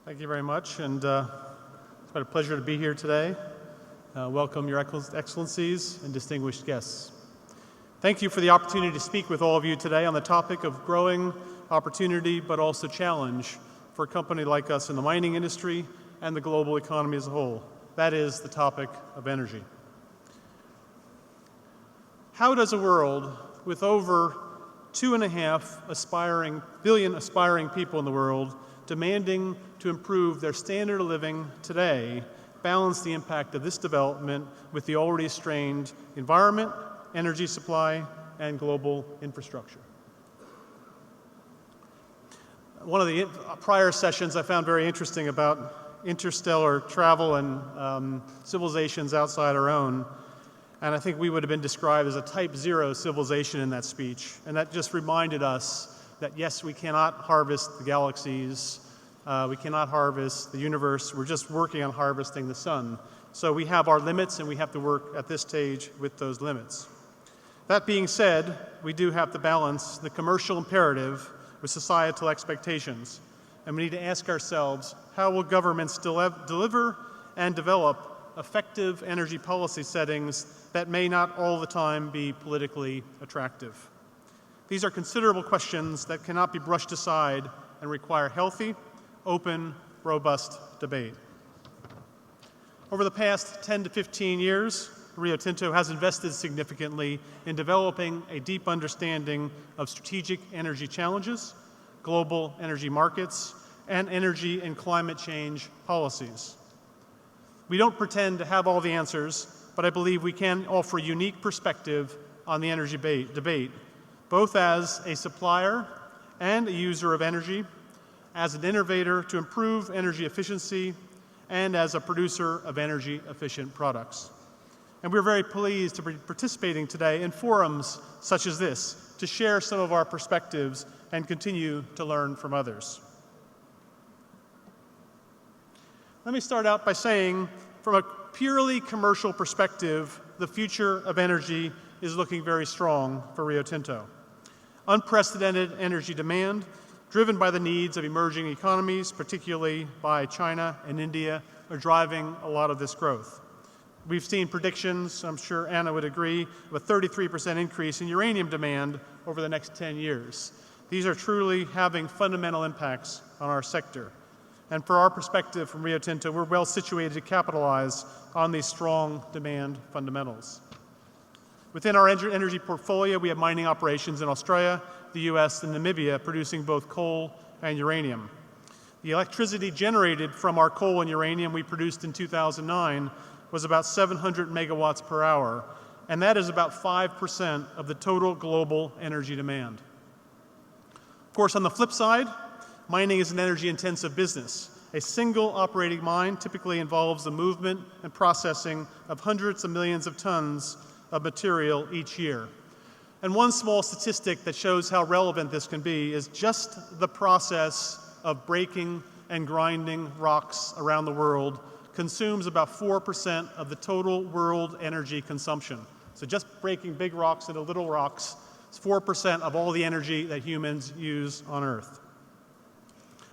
Thank you very much, and it's been a pleasure to be here today. Welcome your excellencies and distinguished guests. Thank you for the opportunity to speak with all of you today on the topic of growing opportunity but also challenge for a company like us in the mining industry and the global economy as a whole. That is the topic of energy. How does a world with over 2.5 billion aspiring people in the world demanding to improve their standard of living today balance the impact of this development with the already strained environment, energy supply, and global infrastructure? One of the prior sessions I found very interesting about interstellar travel and civilizations outside our own, and I think we would have been described as a type 0 civilization in that speech, and that just reminded us that yes, we cannot harvest the galaxies, we cannot harvest the universe, we're just working on harvesting the sun. So we have our limits and we have to work at this stage with those limits. That being said, we do have to balance the commercial imperative with societal expectations. And we need to ask ourselves, how will governments deliver and develop effective energy policy settings that may not all the time be politically attractive? These are considerable questions that cannot be brushed aside and require healthy, open, robust debate. Over the past 10 to 15 years, Rio Tinto has invested significantly in developing a deep understanding of strategic energy challenges, global energy markets, and energy and climate change policies. We don't pretend to have all the answers, but I believe we can offer a unique perspective on the energy debate, both as a supplier and a user of energy, as an innovator to improve energy efficiency, and as a producer of energy-efficient products. And we're very pleased to be participating today in forums such as this to share some of our perspectives and continue to learn from others. Let me start out by saying, from a purely commercial perspective, the future of energy is looking very strong for Rio Tinto. Unprecedented energy demand, driven by the needs of emerging economies, particularly by China and India, are driving a lot of this growth. We've seen predictions, I'm sure Anna would agree, of a 33% increase in uranium demand over the next 10 years. These are truly having fundamental impacts on our sector. And for our perspective from Rio Tinto, we're well situated to capitalize on these strong demand fundamentals. Within our energy portfolio, we have mining operations in Australia, the US, and Namibia, producing both coal and uranium. The electricity generated from our coal and uranium we produced in 2009 was about 700 megawatts per hour, and that is about 5% of the total global energy demand. Of course, on the flip side, mining is an energy-intensive business. A single operating mine typically involves the movement and processing of hundreds of millions of tons of material each year. And one small statistic that shows how relevant this can be is just the process of breaking and grinding rocks around the world consumes about 4% of the total world energy consumption. So just breaking big rocks into little rocks is 4% of all the energy that humans use on Earth.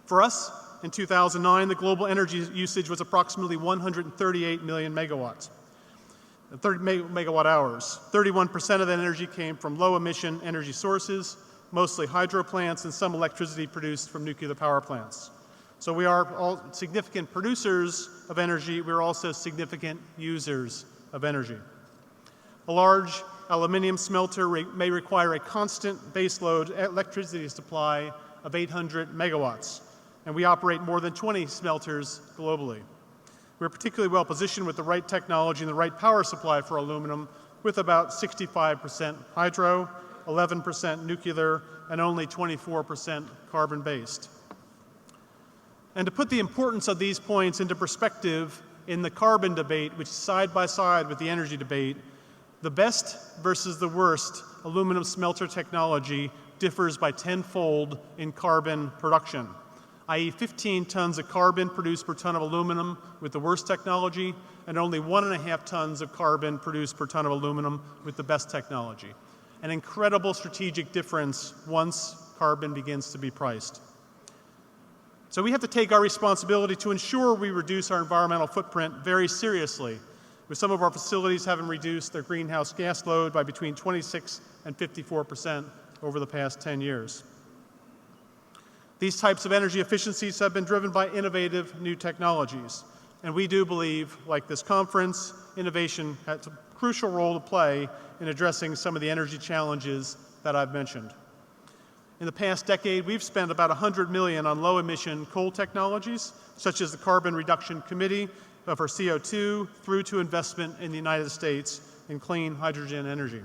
For us, in 2009, the global energy usage was approximately 138 million megawatts. 30 megawatt hours. 31% of that energy came from low-emission energy sources, mostly hydro plants, and some electricity produced from nuclear power plants. So we are all significant producers of energy. We're also significant users of energy. A large aluminum smelter may require a constant baseload electricity supply of 800 megawatts, and we operate more than 20 smelters globally. We're particularly well positioned with the right technology and the right power supply for aluminum, with about 65% hydro, 11% nuclear, and only 24% carbon-based. And to put the importance of these points into perspective in the carbon debate, which is side by side with the energy debate, the best versus the worst aluminum smelter technology differs by tenfold in carbon production, i.e. 15 tons of carbon produced per ton of aluminum with the worst technology, and only 1.5 tons of carbon produced per ton of aluminum with the best technology. An incredible strategic difference once carbon begins to be priced. So we have to take our responsibility to ensure we reduce our environmental footprint very seriously, with some of our facilities having reduced their greenhouse gas load by between 26 and 54% over the past 10 years. These types of energy efficiencies have been driven by innovative new technologies, and we do believe, like this conference, innovation has a crucial role to play in addressing some of the energy challenges that I've mentioned. In the past decade, we've spent about $100 million on low-emission coal technologies, such as the Carbon Reduction Committee for CO2, through to investment in the United States in clean hydrogen energy.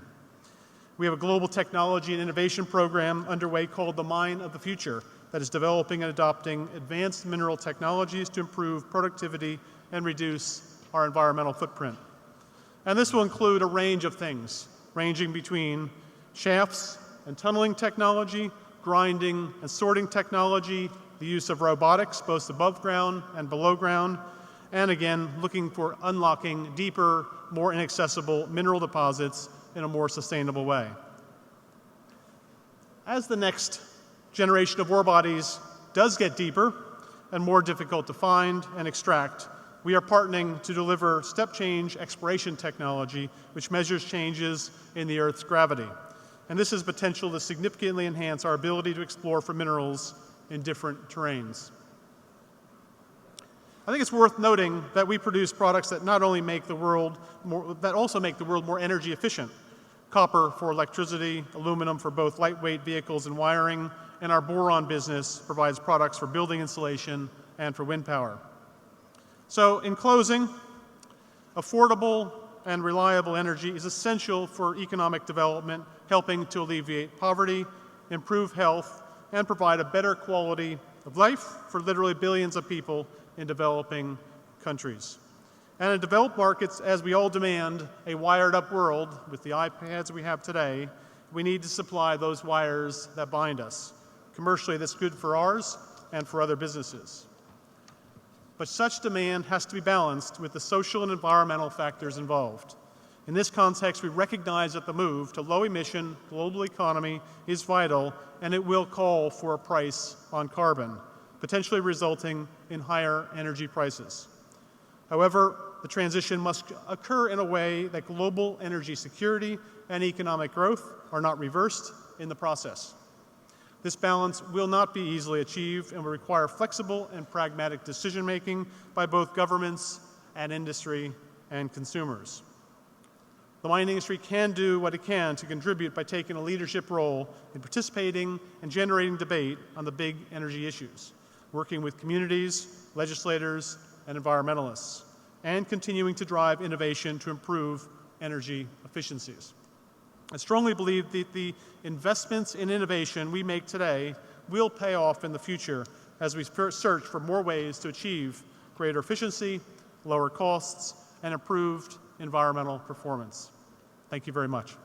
We have a global technology and innovation program underway called the Mine of the Future that is developing and adopting advanced mineral technologies to improve productivity and reduce our environmental footprint. And this will include a range of things, ranging between shafts and tunneling technology, grinding and sorting technology, the use of robotics, both above ground and below ground, and again, looking for unlocking deeper, more inaccessible mineral deposits in a more sustainable way. As the next generation of ore bodies does get deeper and more difficult to find and extract, we are partnering to deliver step change exploration technology which measures changes in the Earth's gravity. And this has potential to significantly enhance our ability to explore for minerals in different terrains. I think it's worth noting that we produce products that not only make the world more, that also make the world more energy efficient. Copper for electricity, aluminum for both lightweight vehicles and wiring, and our boron business provides products for building insulation and for wind power. So in closing, affordable and reliable energy is essential for economic development, helping to alleviate poverty, improve health, and provide a better quality of life for literally billions of people in developing countries. And in developed markets, as we all demand a wired-up world with the iPads we have today, we need to supply those wires that bind us. Commercially, that's good for ours and for other businesses. But such demand has to be balanced with the social and environmental factors involved. In this context, we recognize that the move to low-emission global economy is vital, and it will call for a price on carbon, potentially resulting in higher energy prices. However, the transition must occur in a way that global energy security and economic growth are not reversed in the process. This balance will not be easily achieved and will require flexible and pragmatic decision-making by both governments and industry and consumers. The mining industry can do what it can to contribute by taking a leadership role in participating and generating debate on the big energy issues, working with communities, legislators, and environmentalists, and continuing to drive innovation to improve energy efficiencies. I strongly believe that the investments in innovation we make today will pay off in the future as we search for more ways to achieve greater efficiency, lower costs, and improved environmental performance. Thank you very much.